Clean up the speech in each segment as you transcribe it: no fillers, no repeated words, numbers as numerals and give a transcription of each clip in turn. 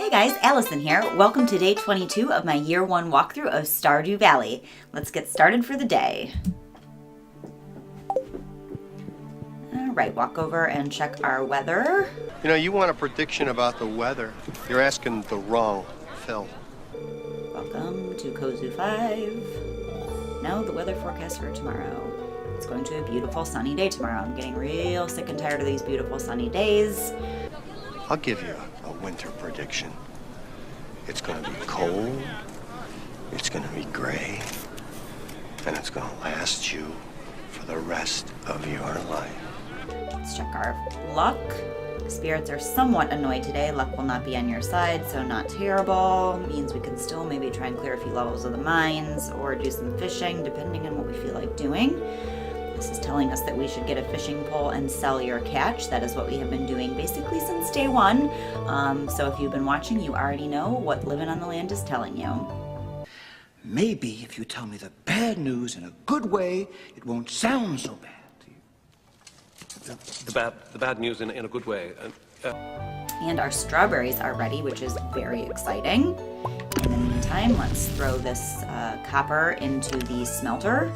Hey guys, Allison here. Welcome to day 22 of my year 1 walkthrough of Stardew Valley. Let's get started for the day. Alright, walk over and check our weather. You know, you want a prediction about the weather. You're asking the wrong Phil. Welcome to Kozu 5. Now the weather forecast for tomorrow. It's going to be a beautiful sunny day tomorrow. I'm getting real sick and tired of these beautiful sunny days. I'll give you a winter prediction. It's going to be cold, it's going to be gray, and it's going to last you for the rest of your life. Let's check our luck. Spirits are somewhat annoyed today. Luck will not be on your side, so not terrible. Means we can still maybe try and clear a few levels of the mines or do some fishing, depending on what we feel like doing. This is telling us that we should get a fishing pole and sell your catch. That is what we have been doing basically since day 1. So if you've been watching, you already know what living on the land is telling you. Maybe if you tell me the bad news in a good way, it won't sound so bad to you. The bad news in a good way. And our strawberries are ready, which is very exciting. In the meantime, let's throw this copper into the smelter.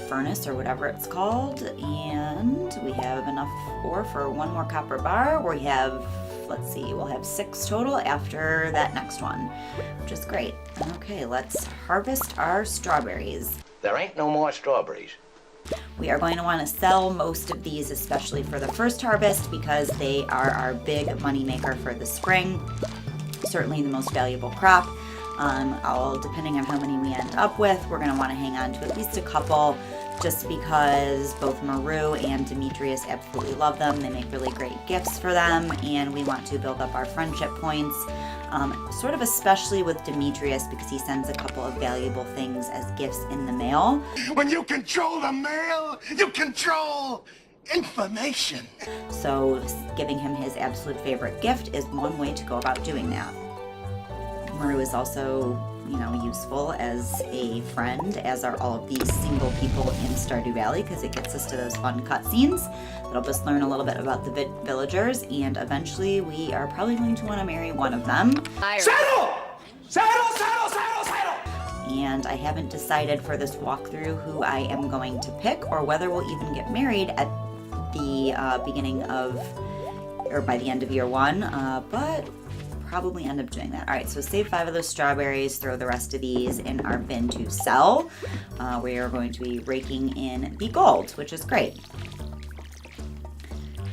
Furnace or whatever it's called, and we have enough ore for 1 more copper bar. We have, let's see, we'll have 6 total after that next one, which is great. Okay, let's harvest our strawberries. There ain't no more strawberries. We are going to want to sell most of these, especially for the first harvest, because they are our big money maker for the spring. Certainly the most valuable crop. Depending on how many we end up with, we're going to want to hang on to at least a couple, just because both Maru and Demetrius absolutely love them. They make really great gifts for them, and we want to build up our friendship points, sort of especially with Demetrius, because he sends a couple of valuable things as gifts in the mail. When you control the mail, you control information. So giving him his absolute favorite gift is one way to go about doing that. Maru is also, useful as a friend, as are all of these single people in Stardew Valley, because it gets us to those fun cutscenes. That'll just learn a little bit about the villagers, and eventually we are probably going to want to marry one of them. Saddle! Saddle, saddle, saddle, saddle! And I haven't decided for this walkthrough who I am going to pick, or whether we'll even get married at the beginning of, or by the end of year 1, but probably end up doing that. All right, so save 5 of those strawberries, throw the rest of these in our bin to sell. We are going to be raking in the gold, which is great.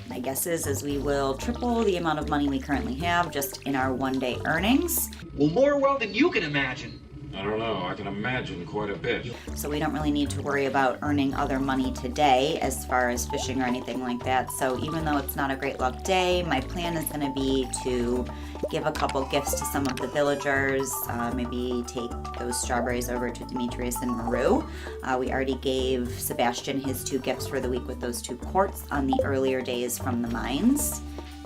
My guess is we will triple the amount of money we currently have just in our 1-day earnings. Well, more wealth than you can imagine. I don't know. I can imagine quite a bit. So we don't really need to worry about earning other money today as far as fishing or anything like that. So even though it's not a great luck day, my plan is going to be to give a couple gifts to some of the villagers, maybe take those strawberries over to Demetrius and Maru. We already gave Sebastian his 2 gifts for the week with those 2 quartz on the earlier days from the mines.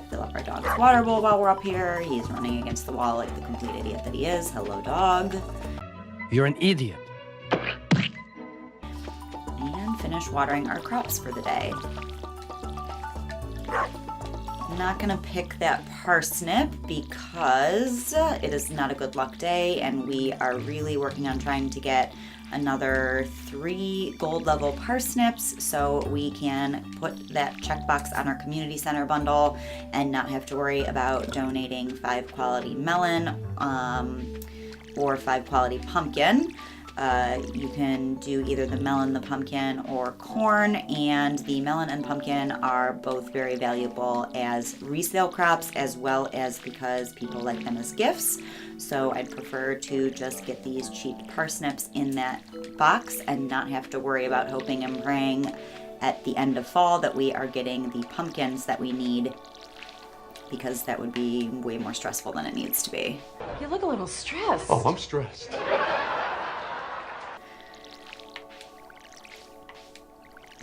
Fill up our dog's water bowl while we're up here. He's running against the wall like the complete idiot that he is. Hello, dog. You're an idiot. And finish watering our crops for the day. I'm not going to pick that parsnip because it is not a good luck day, and we are really working on trying to get another 3 gold level parsnips so we can put that checkbox on our community center bundle and not have to worry about donating 5 quality melon or 5 quality pumpkin. You can do either the melon, the pumpkin, or corn, and the melon and pumpkin are both very valuable as resale crops, as well as because people like them as gifts. So I'd prefer to just get these cheap parsnips in that box and not have to worry about hoping and praying at the end of fall that we are getting the pumpkins that we need, because that would be way more stressful than it needs to be. You look a little stressed. Oh, I'm stressed.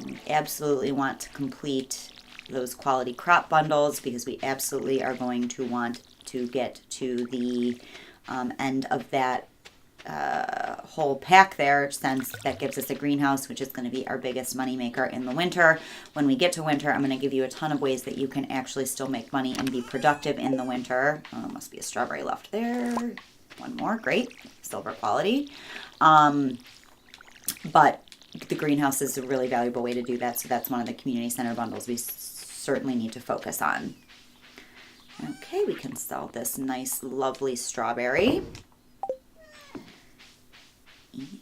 We absolutely want to complete those quality crop bundles, because we absolutely are going to want to get to the end of that whole pack there, since that gives us a greenhouse, which is going to be our biggest money maker in the winter. When we get to winter, I'm going to give you a ton of ways that you can actually still make money and be productive in the winter. Oh, must be a strawberry left there. One more, great, silver quality. But the greenhouse is a really valuable way to do that, so that's one of the community center bundles we certainly need to focus on. Okay, we can sell this nice, lovely strawberry.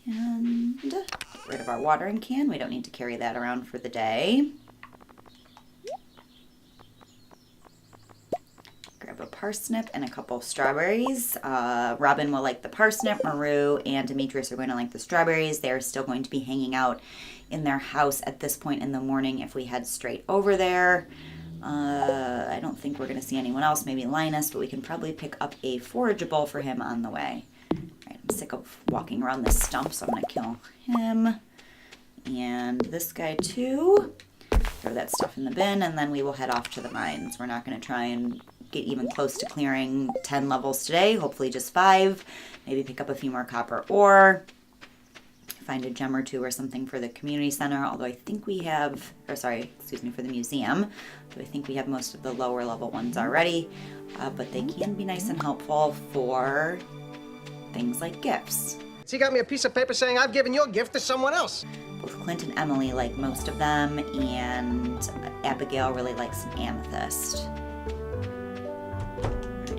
And get rid of our watering can. We don't need to carry that around for the day. Grab a parsnip and a couple of strawberries. Robin will like the parsnip, Maru and Demetrius are going to like the strawberries. They're still going to be hanging out in their house at this point in the morning if we head straight over there. I don't think we're going to see anyone else, maybe Linus, but we can probably pick up a forageable for him on the way. Right, I'm sick of walking around this stump, so I'm going to kill him. And this guy too. Throw that stuff in the bin, and then we will head off to the mines. We're not going to try and get even close to clearing 10 levels today, hopefully just 5. Maybe pick up a few more copper ore. Find a gem or two or something for the community center, although I think we have, or sorry, excuse me, for the museum. So I think we have most of the lower level ones already, but they can be nice and helpful for things like gifts. So you got me a piece of paper saying I've given your gift to someone else. Both Clint and Emily like most of them, and Abigail really likes an amethyst.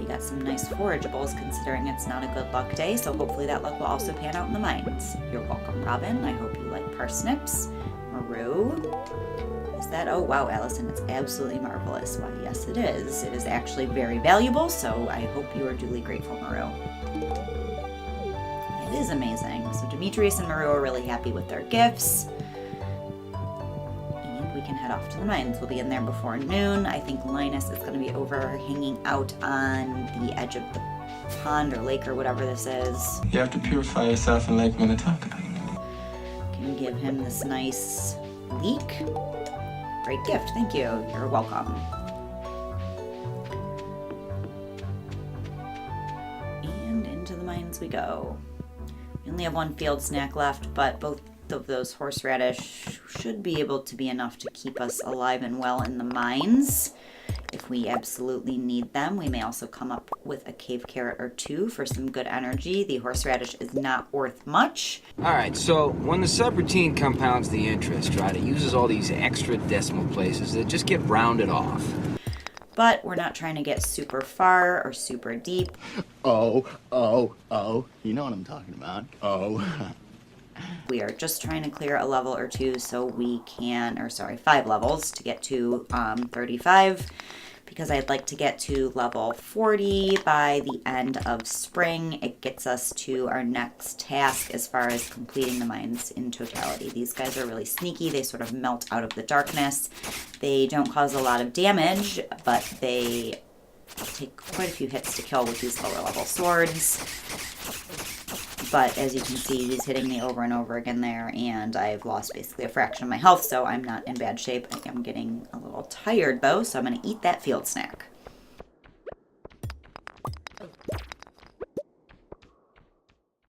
Got some nice forageables considering it's not a good luck day, so hopefully that luck will also pan out in the mines. You're welcome, Robin. I hope you like parsnips. Maru. Is that? Oh, wow, Allison, it's absolutely marvelous. Why, yes, it is. It is actually very valuable, so I hope you are duly grateful, Maru. It is amazing. So Demetrius and Maru are really happy with their gifts. We can head off to the mines. We'll be in there before noon. I think Linus is going to be over hanging out on the edge of the pond or lake or whatever this is. You have to purify yourself in Lake Minnetonka. Can give him this nice leek. Great gift. Thank you. You're welcome. And into the mines we go. We only have one field snack left, but both of those horseradish should be able to be enough to keep us alive and well in the mines if we absolutely need them. We may also come up with a cave carrot or two for some good energy. The horseradish is not worth much. Alright, so when the subroutine compounds the interest, right, it uses all these extra decimal places that just get rounded off. But we're not trying to get super far or super deep. Oh, you know what I'm talking about. Oh. We are just trying to clear a level or two so we can, or sorry, 5 levels to get to 35, because I'd like to get to level 40 by the end of spring. It gets us to our next task as far as completing the mines in totality. These guys are really sneaky. They sort of melt out of the darkness. They don't cause a lot of damage, but they take quite a few hits to kill with these lower level swords. But as you can see, he's hitting me over and over again there, and I've lost basically a fraction of my health, so I'm not in bad shape. I am getting a little tired, though, so I'm going to eat that field snack.